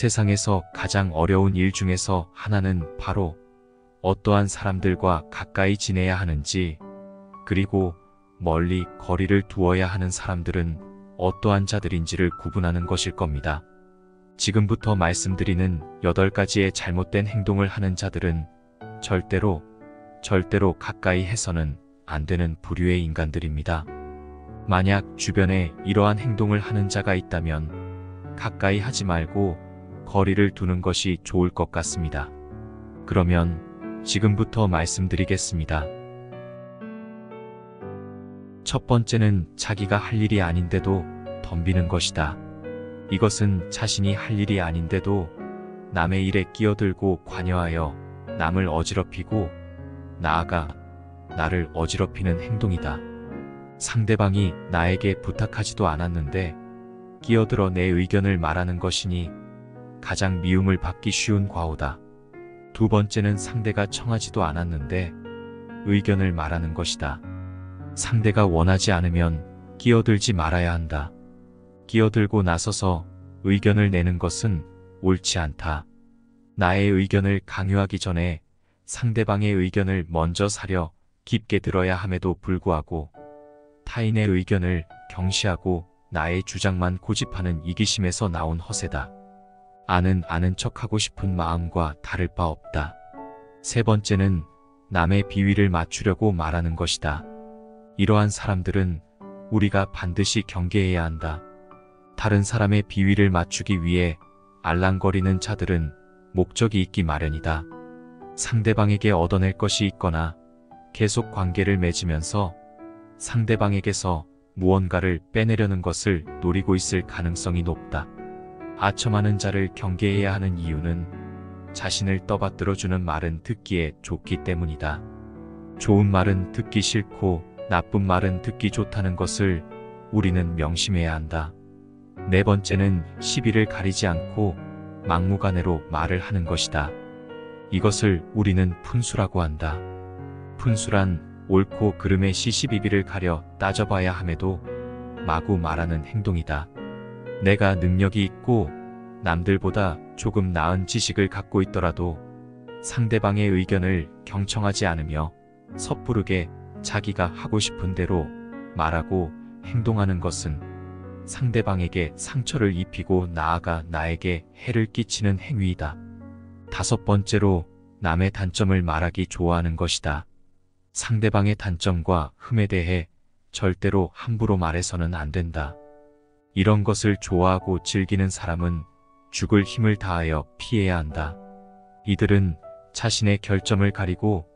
세상에서 가장 어려운 일 중에서 하나는 바로 어떠한 사람들과 가까이 지내야 하는지, 그리고 멀리 거리를 두어야 하는 사람들은 어떠한 자들인지를 구분하는 것일 겁니다. 지금부터 말씀드리는 8가지의 잘못된 행동을 하는 자들은 절대로 가까이 해서는 안 되는 부류의 인간들입니다. 만약 주변에 이러한 행동을 하는 자가 있다면 가까이 하지 말고 거리를 두는 것이 좋을 것 같습니다. 그러면 지금부터 말씀드리겠습니다. 첫 번째는 자기가 할 일이 아닌데도 덤비는 것이다. 이것은 자신이 할 일이 아닌데도 남의 일에 끼어들고 관여하여 남을 어지럽히고 나아가 나를 어지럽히는 행동이다. 상대방이 나에게 부탁하지도 않았는데 끼어들어 내 의견을 말하는 것이니 가장 미움을 받기 쉬운 과오다. 두 번째는 상대가 청하지도 않았는데 의견을 말하는 것이다. 상대가 원하지 않으면 끼어들지 말아야 한다. 끼어들고 나서서 의견을 내는 것은 옳지 않다. 나의 의견을 강요하기 전에 상대방의 의견을 먼저 사려 깊게 들어야 함에도 불구하고 타인의 의견을 경시하고 나의 주장만 고집하는 이기심에서 나온 허세다. 아는 척하고 싶은 마음과 다를 바 없다. 세 번째는 남의 비위를 맞추려고 말하는 것이다. 이러한 사람들은 우리가 반드시 경계해야 한다. 다른 사람의 비위를 맞추기 위해 알랑거리는 자들은 목적이 있기 마련이다. 상대방에게 얻어낼 것이 있거나 계속 관계를 맺으면서 상대방에게서 무언가를 빼내려는 것을 노리고 있을 가능성이 높다. 아첨하는 자를 경계해야 하는 이유는 자신을 떠받들어주는 말은 듣기에 좋기 때문이다. 좋은 말은 듣기 싫고 나쁜 말은 듣기 좋다는 것을 우리는 명심해야 한다. 네 번째는 시비를 가리지 않고 막무가내로 말을 하는 것이다. 이것을 우리는 푼수라고 한다. 푼수란 옳고 그름의 시시비비를 가려 따져봐야 함에도 마구 말하는 행동이다. 내가 능력이 있고 남들보다 조금 나은 지식을 갖고 있더라도 상대방의 의견을 경청하지 않으며 섣부르게 자기가 하고 싶은 대로 말하고 행동하는 것은 상대방에게 상처를 입히고 나아가 나에게 해를 끼치는 행위이다. 다섯 번째로 남의 단점을 말하기 좋아하는 것이다. 상대방의 단점과 흠에 대해 절대로 함부로 말해서는 안 된다. 이런 것을 좋아하고 즐기는 사람은 죽을 힘을 다하여 피해야 한다. 이들은 자신의 결점을 가리고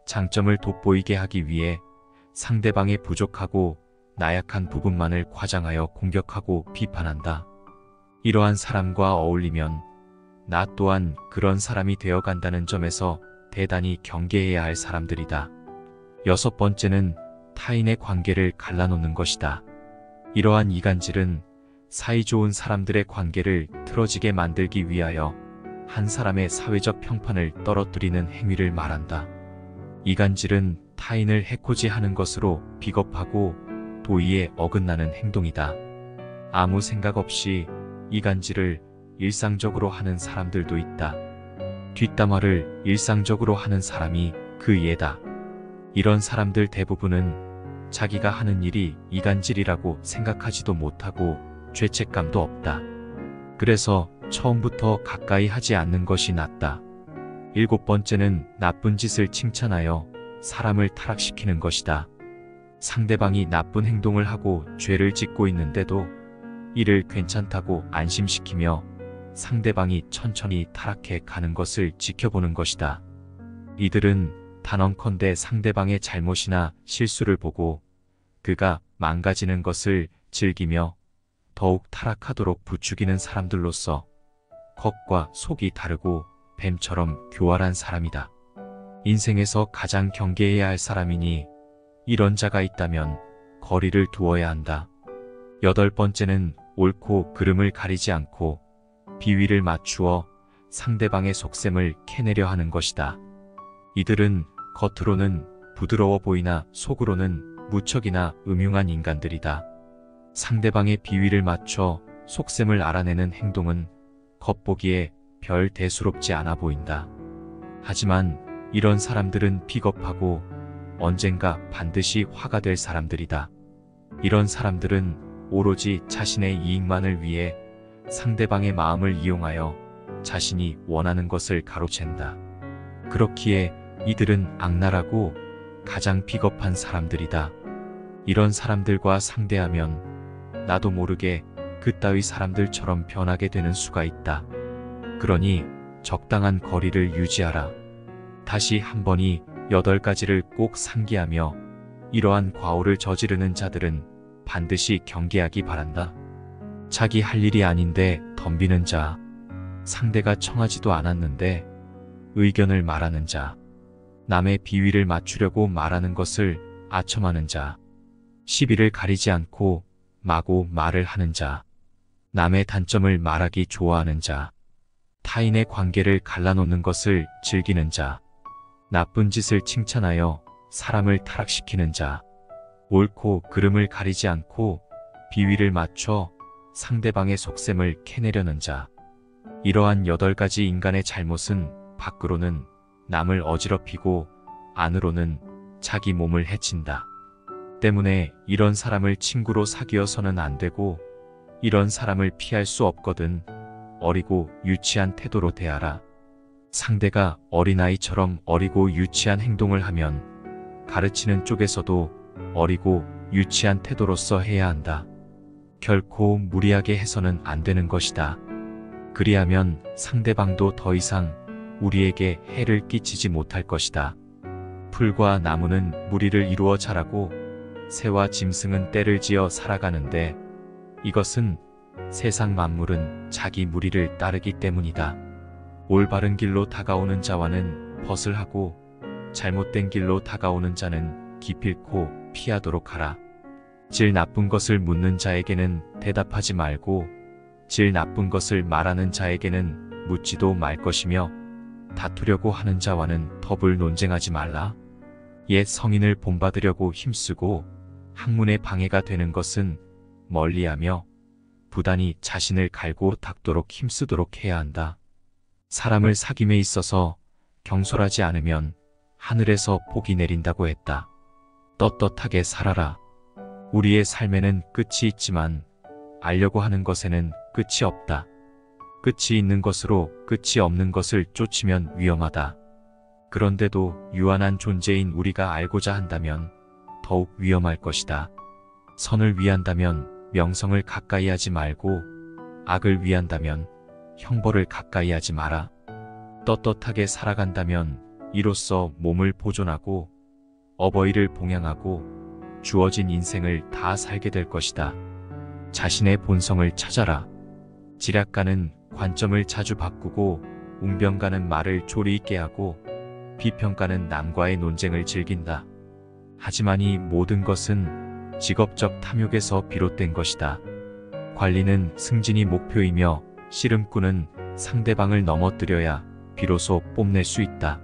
장점을 돋보이게 하기 위해 상대방의 부족하고 나약한 부분만을 과장하여 공격하고 비판한다. 이러한 사람과 어울리면 나 또한 그런 사람이 되어간다는 점에서 대단히 경계해야 할 사람들이다. 여섯 번째는 타인의 관계를 갈라놓는 것이다. 이러한 이간질은 사이좋은 사람들의 관계를 틀어지게 만들기 위하여 한 사람의 사회적 평판을 떨어뜨리는 행위를 말한다. 이간질은 타인을 해코지하는 것으로 비겁하고 도의에 어긋나는 행동이다. 아무 생각 없이 이간질을 일상적으로 하는 사람들도 있다. 뒷담화를 일상적으로 하는 사람이 그 예다. 이런 사람들 대부분은 자기가 하는 일이 이간질이라고 생각하지도 못하고 죄책감도 없다. 그래서 처음부터 가까이 하지 않는 것이 낫다. 일곱 번째는 나쁜 짓을 칭찬하여 사람을 타락시키는 것이다. 상대방이 나쁜 행동을 하고 죄를 짓고 있는데도 이를 괜찮다고 안심시키며 상대방이 천천히 타락해 가는 것을 지켜보는 것이다. 이들은 단언컨대 상대방의 잘못이나 실수를 보고 그가 망가지는 것을 즐기며 더욱 타락하도록 부추기는 사람들로서 겉과 속이 다르고 뱀처럼 교활한 사람이다. 인생에서 가장 경계해야 할 사람이니 이런 자가 있다면 거리를 두어야 한다. 여덟 번째는 옳고 그름을 가리지 않고 비위를 맞추어 상대방의 속셈을 캐내려 하는 것이다. 이들은 겉으로는 부드러워 보이나 속으로는 무척이나 음흉한 인간들이다. 상대방의 비위를 맞춰 속셈을 알아내는 행동은 겉보기에 별 대수롭지 않아 보인다. 하지만 이런 사람들은 비겁하고 언젠가 반드시 화가 될 사람들이다. 이런 사람들은 오로지 자신의 이익만을 위해 상대방의 마음을 이용하여 자신이 원하는 것을 가로챈다. 그렇기에 이들은 악랄하고 가장 비겁한 사람들이다. 이런 사람들과 상대하면 나도 모르게 그따위 사람들처럼 변하게 되는 수가 있다. 그러니 적당한 거리를 유지하라. 다시 한 번이 8가지를 꼭 상기하며 이러한 과오를 저지르는 자들은 반드시 경계하기 바란다. 자기 할 일이 아닌데 덤비는 자, 상대가 청하지도 않았는데 의견을 말하는 자, 남의 비위를 맞추려고 말하는 것을 아첨하는 자, 시비를 가리지 않고 마구 말을 하는 자, 남의 단점을 말하기 좋아하는 자, 타인의 관계를 갈라놓는 것을 즐기는 자, 나쁜 짓을 칭찬하여 사람을 타락시키는 자, 옳고 그름을 가리지 않고 비위를 맞춰 상대방의 속셈을 캐내려는 자. 이러한 8가지 인간의 잘못은 밖으로는 남을 어지럽히고 안으로는 자기 몸을 해친다. 때문에 이런 사람을 친구로 사귀어서는 안 되고 이런 사람을 피할 수 없거든 어리고 유치한 태도로 대하라. 상대가 어린아이처럼 어리고 유치한 행동을 하면 가르치는 쪽에서도 어리고 유치한 태도로서 해야 한다. 결코 무리하게 해서는 안 되는 것이다. 그리하면 상대방도 더 이상 우리에게 해를 끼치지 못할 것이다. 풀과 나무는 무리를 이루어 자라고 새와 짐승은 떼를 지어 살아가는데 이것은 세상 만물은 자기 무리를 따르기 때문이다. 올바른 길로 다가오는 자와는 벗을 하고 잘못된 길로 다가오는 자는 기필코 피하도록 하라. 질 나쁜 것을 묻는 자에게는 대답하지 말고 질 나쁜 것을 말하는 자에게는 묻지도 말 것이며 다투려고 하는 자와는 더불 논쟁하지 말라. 옛 성인을 본받으려고 힘쓰고 학문에 방해가 되는 것은 멀리하며 부단히 자신을 갈고 닦도록 힘쓰도록 해야 한다. 사람을 사귐에 있어서 경솔하지 않으면 하늘에서 복이 내린다고 했다. 떳떳하게 살아라. 우리의 삶에는 끝이 있지만 알려고 하는 것에는 끝이 없다. 끝이 있는 것으로 끝이 없는 것을 쫓으면 위험하다. 그런데도 유한한 존재인 우리가 알고자 한다면 더욱 위험할 것이다. 선을 위한다면 명성을 가까이 하지 말고 악을 위한다면 형벌을 가까이 하지 마라. 떳떳하게 살아간다면 이로써 몸을 보존하고 어버이를 봉양하고 주어진 인생을 다 살게 될 것이다. 자신의 본성을 찾아라. 지략가는 관점을 자주 바꾸고 웅변가는 말을 조리 있게 하고 비평가는 남과의 논쟁을 즐긴다. 하지만 이 모든 것은 직업적 탐욕에서 비롯된 것이다. 관리는 승진이 목표이며 씨름꾼은 상대방을 넘어뜨려야 비로소 뽐낼 수 있다.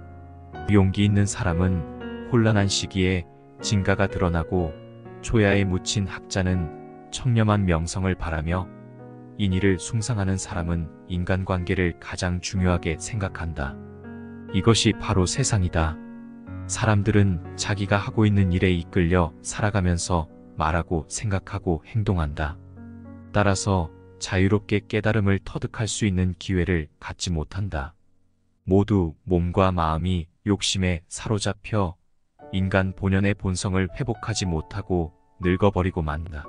용기 있는 사람은 혼란한 시기에 진가가 드러나고 초야에 묻힌 학자는 청렴한 명성을 바라며 인의를 숭상하는 사람은 인간관계를 가장 중요하게 생각한다. 이것이 바로 세상이다. 사람들은 자기가 하고 있는 일에 이끌려 살아가면서 말하고 생각하고 행동한다. 따라서 자유롭게 깨달음을 터득할 수 있는 기회를 갖지 못한다. 모두 몸과 마음이 욕심에 사로잡혀 인간 본연의 본성을 회복하지 못하고 늙어버리고 만다.